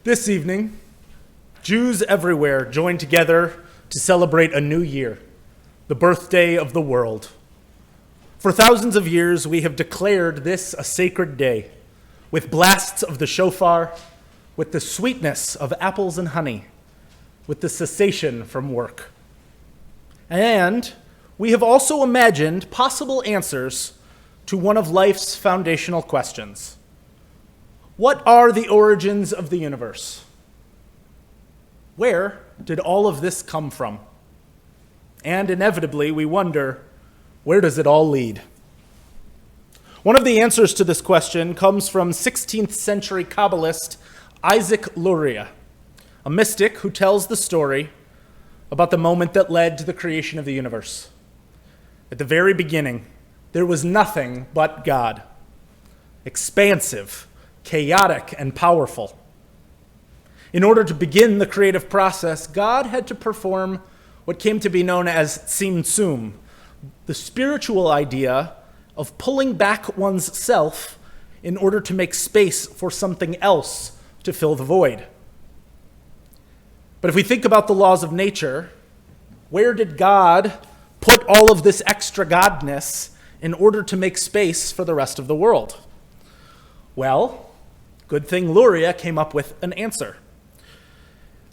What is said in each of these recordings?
This evening, Jews everywhere join together to celebrate a new year, the birthday of the world. For thousands of years, we have declared this a sacred day, with blasts of the shofar, with the sweetness of apples and honey, with the cessation from work. And we have also imagined possible answers to one of life's foundational questions. What are the origins of the universe? Where did all of this come from? And inevitably, we wonder, where does it all lead? One of the answers to this question comes from 16th century Kabbalist Isaac Luria, a mystic who tells the story about the moment that led to the creation of the universe. At the very beginning, there was nothing but God, expansive, chaotic, and powerful. In order to begin the creative process, God had to perform what came to be known as tzimtzum, the spiritual idea of pulling back one's self in order to make space for something else to fill the void. But if we think about the laws of nature, where did God put all of this extra godness in order to make space for the rest of the world? Well, good thing Luria came up with an answer.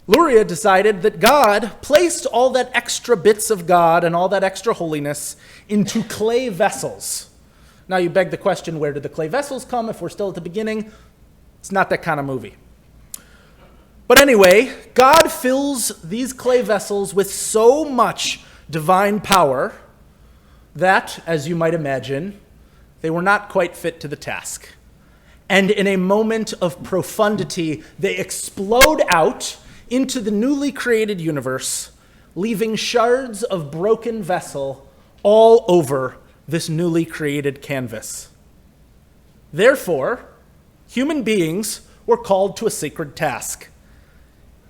Luria decided that God placed all that extra bits of God and all that extra holiness into clay vessels. Now you beg the question, where did the clay vessels come if we're still at the beginning? It's not that kind of movie. But anyway, God fills these clay vessels with so much divine power that, as you might imagine, they were not quite fit to the task. And in a moment of profundity, they explode out into the newly created universe, leaving shards of broken vessel all over this newly created canvas. Therefore, human beings were called to a sacred task.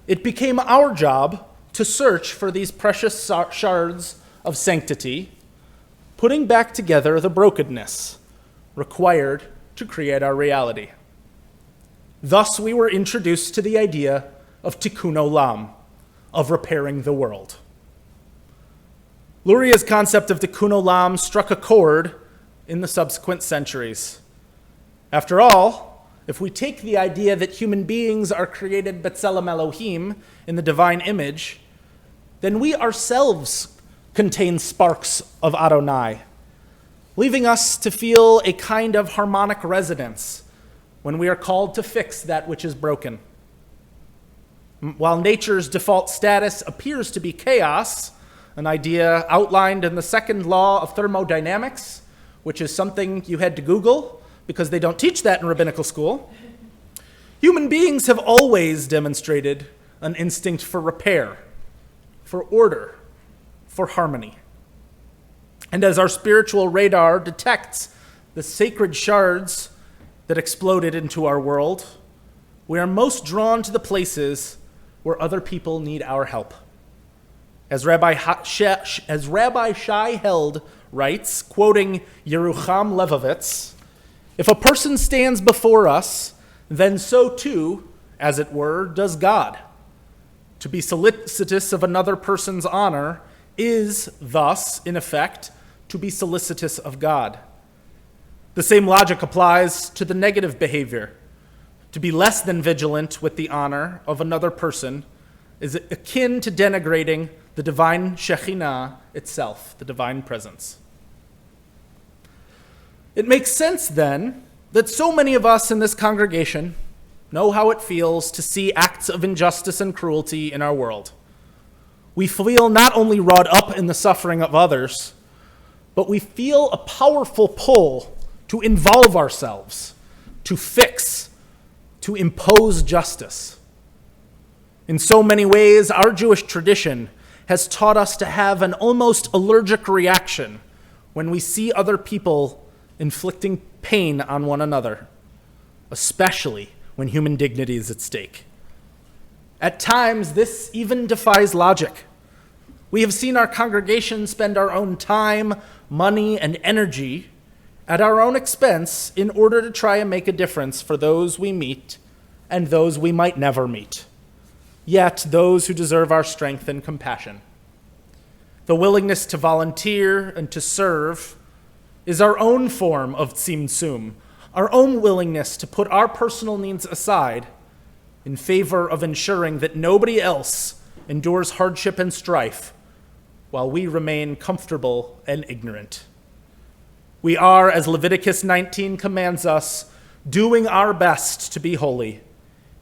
It became our job to search for these precious shards of sanctity, putting back together the brokenness required to create our reality. Thus, we were introduced to the idea of tikkun olam, of repairing the world. Luria's concept of tikkun olam struck a chord in the subsequent centuries. After all, if we take the idea that human beings are created b'tselem Elohim, in the divine image, then we ourselves contain sparks of Adonai, leaving us to feel a kind of harmonic resonance when we are called to fix that which is broken. While nature's default status appears to be chaos, an idea outlined in the second law of thermodynamics, which is something you had to Google because they don't teach that in rabbinical school, human beings have always demonstrated an instinct for repair, for order, for harmony. And as our spiritual radar detects the sacred shards that exploded into our world, we are most drawn to the places where other people need our help. As Rabbi Shai Held writes, quoting Yerucham Levovitz, "If a person stands before us, then so too, as it were, does God. To be solicitous of another person's honor is thus, in effect, to be solicitous of God." The same logic applies to the negative behavior. To be less than vigilant with the honor of another person is akin to denigrating the divine Shekhinah itself, the divine presence. It makes sense, then, that so many of us in this congregation know how it feels to see acts of injustice and cruelty in our world. We feel not only wrought up in the suffering of others, but we feel a powerful pull to involve ourselves, to fix, to impose justice. In so many ways, our Jewish tradition has taught us to have an almost allergic reaction when we see other people inflicting pain on one another, especially when human dignity is at stake. At times, this even defies logic. We have seen our congregation spend our own time, money, and energy at our own expense in order to try and make a difference for those we meet and those we might never meet, yet those who deserve our strength and compassion. The willingness to volunteer and to serve is our own form of tzimtzum, our own willingness to put our personal needs aside in favor of ensuring that nobody else endures hardship and strife while we remain comfortable and ignorant. We are, as Leviticus 19 commands us, doing our best to be holy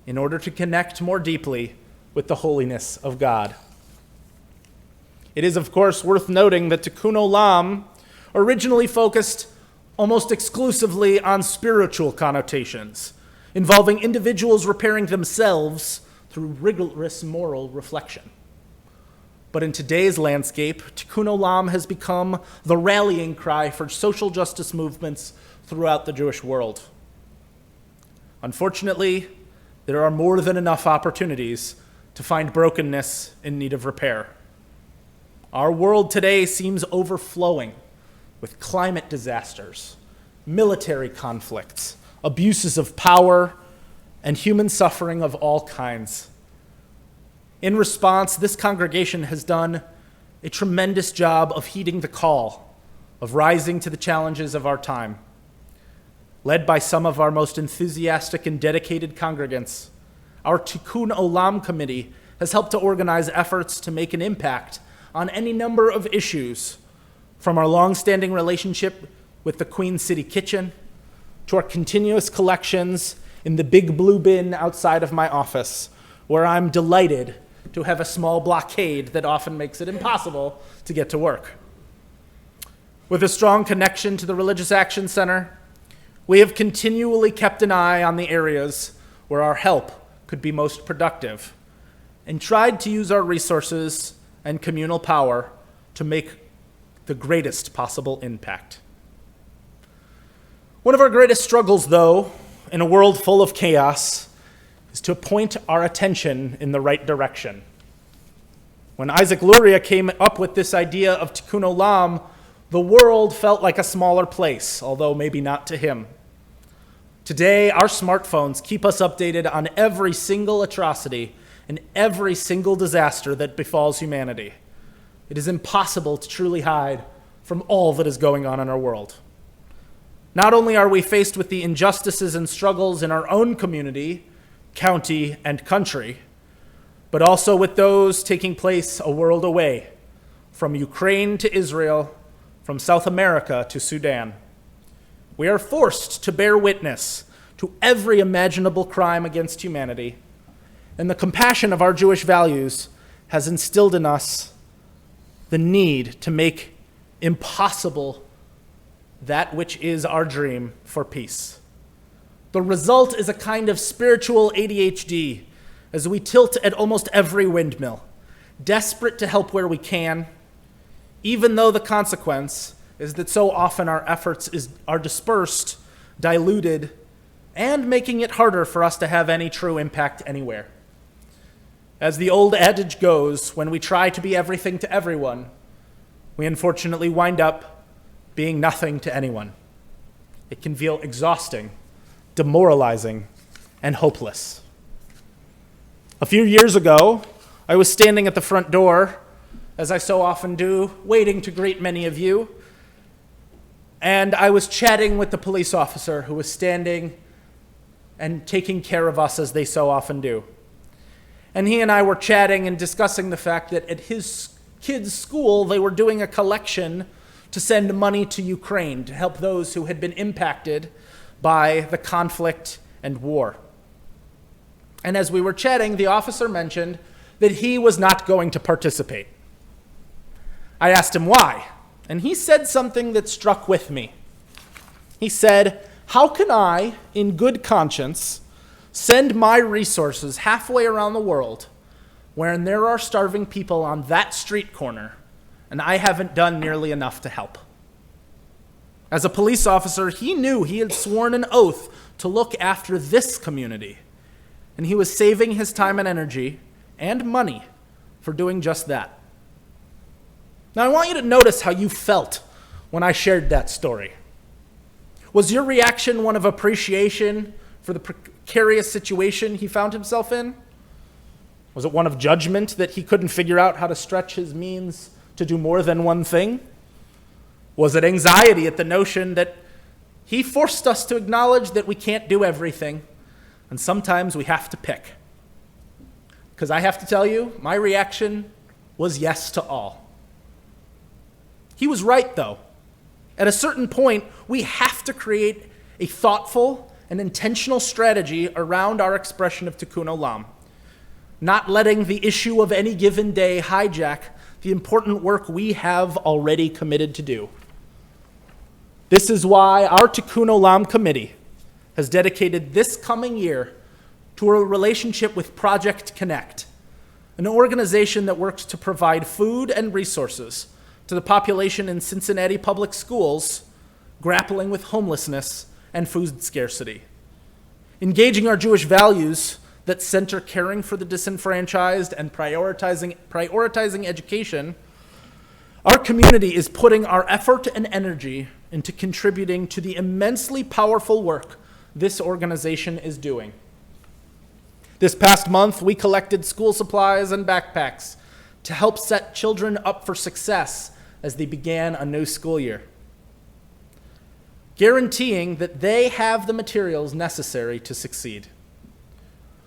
in order to connect more deeply with the holiness of God. It is, of course, worth noting that Tikkun Olam originally focused almost exclusively on spiritual connotations, involving individuals repairing themselves through rigorous moral reflection. But in today's landscape, Tikkun Olam has become the rallying cry for social justice movements throughout the Jewish world. Unfortunately, there are more than enough opportunities to find brokenness in need of repair. Our world today seems overflowing with climate disasters, military conflicts, abuses of power, and human suffering of all kinds. In response, this congregation has done a tremendous job of heeding the call, of rising to the challenges of our time. Led by some of our most enthusiastic and dedicated congregants, our Tikkun Olam committee has helped to organize efforts to make an impact on any number of issues, from our long-standing relationship with the Queen City Kitchen to our continuous collections in the big blue bin outside of my office, where I'm delighted to have a small blockade that often makes it impossible to get to work. With a strong connection to the Religious Action Center, we have continually kept an eye on the areas where our help could be most productive and tried to use our resources and communal power to make the greatest possible impact. One of our greatest struggles, though, in a world full of chaos, is to point our attention in the right direction. When Isaac Luria came up with this idea of Tikkun Olam, the world felt like a smaller place, although maybe not to him. Today, our smartphones keep us updated on every single atrocity and every single disaster that befalls humanity. It is impossible to truly hide from all that is going on in our world. Not only are we faced with the injustices and struggles in our own community, county, and country, but also with those taking place a world away, from Ukraine to Israel, from South America to Sudan. We are forced to bear witness to every imaginable crime against humanity, and the compassion of our Jewish values has instilled in us the need to make impossible that which is our dream for peace. The result is a kind of spiritual ADHD as we tilt at almost every windmill, desperate to help where we can, even though the consequence is that so often our efforts are dispersed, diluted, and making it harder for us to have any true impact anywhere. As the old adage goes, when we try to be everything to everyone, we unfortunately wind up being nothing to anyone. It can feel exhausting, demoralizing, and hopeless. A few years ago, I was standing at the front door, as I so often do, waiting to greet many of you, and I was chatting with the police officer who was standing and taking care of us as they so often do. And he and I were chatting and discussing the fact that at his kids' school, they were doing a collection to send money to Ukraine to help those who had been impacted by the conflict and war. And as we were chatting, the officer mentioned that he was not going to participate. I asked him why, and he said something that struck with me. He said, "How can I, in good conscience, send my resources halfway around the world when there are starving people on that street corner and I haven't done nearly enough to help?" As a police officer, he knew he had sworn an oath to look after this community, and he was saving his time and energy and money for doing just that. Now, I want you to notice how you felt when I shared that story. Was your reaction one of appreciation for the precarious situation he found himself in? Was it one of judgment that he couldn't figure out how to stretch his means to do more than one thing? Was it anxiety at the notion that he forced us to acknowledge that we can't do everything, and sometimes we have to pick? Because I have to tell you, my reaction was yes to all. He was right, though. At a certain point, we have to create a thoughtful and intentional strategy around our expression of Tikkun Olam, not letting the issue of any given day hijack the important work we have already committed to do. This is why our Tikkun Olam committee has dedicated this coming year to a relationship with Project Connect, an organization that works to provide food and resources to the population in Cincinnati public schools grappling with homelessness and food scarcity. Engaging our Jewish values that center caring for the disenfranchised and prioritizing education, our community is putting our effort and energy into contributing to the immensely powerful work this organization is doing. This past month, we collected school supplies and backpacks to help set children up for success as they began a new school year, guaranteeing that they have the materials necessary to succeed.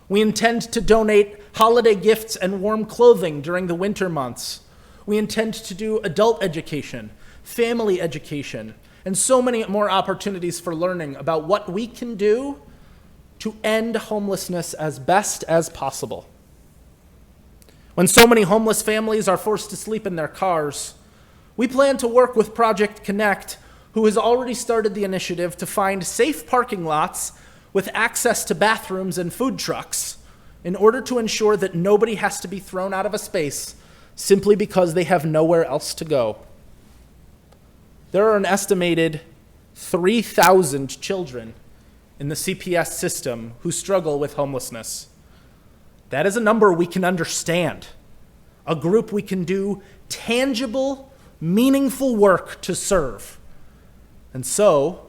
We intend to donate holiday gifts and warm clothing during the winter months. We intend to do adult education, family education, and so many more opportunities for learning about what we can do to end homelessness as best as possible. When so many homeless families are forced to sleep in their cars, we plan to work with Project Connect, who has already started the initiative to find safe parking lots with access to bathrooms and food trucks in order to ensure that nobody has to be thrown out of a space simply because they have nowhere else to go. There are an estimated 3,000 children in the CPS system who struggle with homelessness. That is a number we can understand, a group we can do tangible, meaningful work to serve. And so,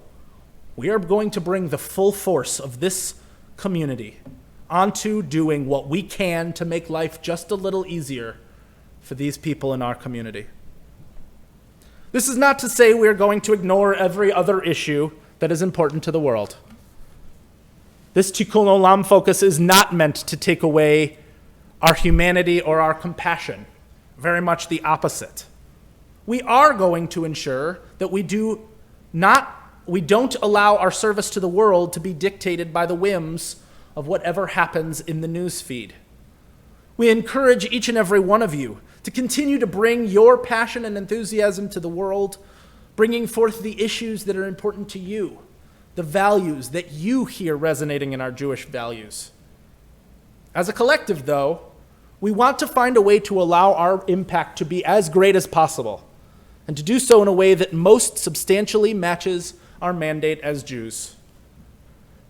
we are going to bring the full force of this community onto doing what we can to make life just a little easier for these people in our community. This is not to say we are going to ignore every other issue that is important to the world. This Tikkun Olam focus is not meant to take away our humanity or our compassion, very much the opposite. We are going to ensure that we don't allow our service to the world to be dictated by the whims of whatever happens in the news feed. We encourage each and every one of you to continue to bring your passion and enthusiasm to the world, bringing forth the issues that are important to you, the values that you hear resonating in our Jewish values. As a collective, though, we want to find a way to allow our impact to be as great as possible, and to do so in a way that most substantially matches our mandate as Jews.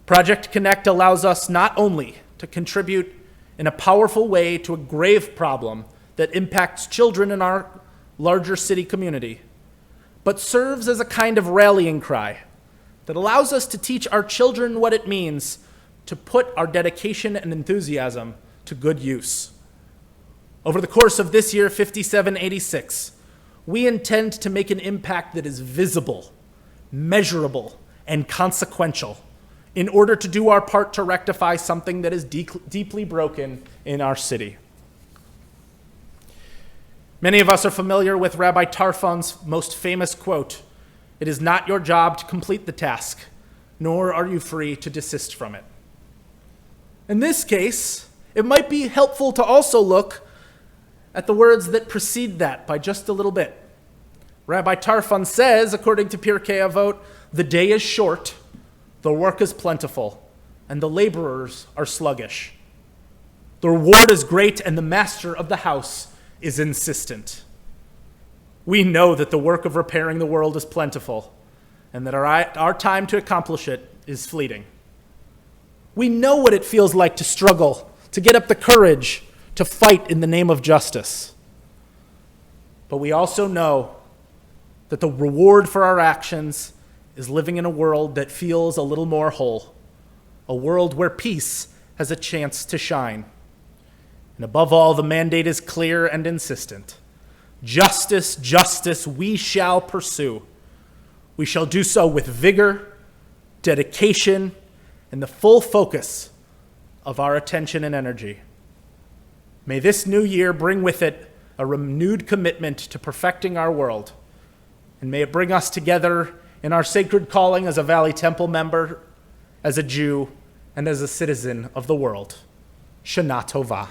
Project Connect allows us not only to contribute in a powerful way to a grave problem that impacts children in our larger city community, but serves as a kind of rallying cry that allows us to teach our children what it means to put our dedication and enthusiasm to good use. Over the course of this year, 5786, we intend to make an impact that is visible, measurable, and consequential in order to do our part to rectify something that is deeply broken in our city. Many of us are familiar with Rabbi Tarfon's most famous quote, "It is not your job to complete the task, nor are you free to desist from it." In this case, it might be helpful to also look at the words that precede that by just a little bit. Rabbi Tarfon says, according to Pirkei Avot, "The day is short, the work is plentiful, and the laborers are sluggish. The reward is great, and the master of the house is insistent." We know that the work of repairing the world is plentiful, and that our time to accomplish it is fleeting. We know what it feels like to struggle, to get up the courage, to fight in the name of justice. But we also know that the reward for our actions is living in a world that feels a little more whole, a world where peace has a chance to shine. And above all, the mandate is clear and insistent. Justice, justice, we shall pursue. We shall do so with vigor, dedication, and the full focus of our attention and energy. May this new year bring with it a renewed commitment to perfecting our world, and may it bring us together in our sacred calling as a Valley Temple member, as a Jew, and as a citizen of the world. Shana Tova.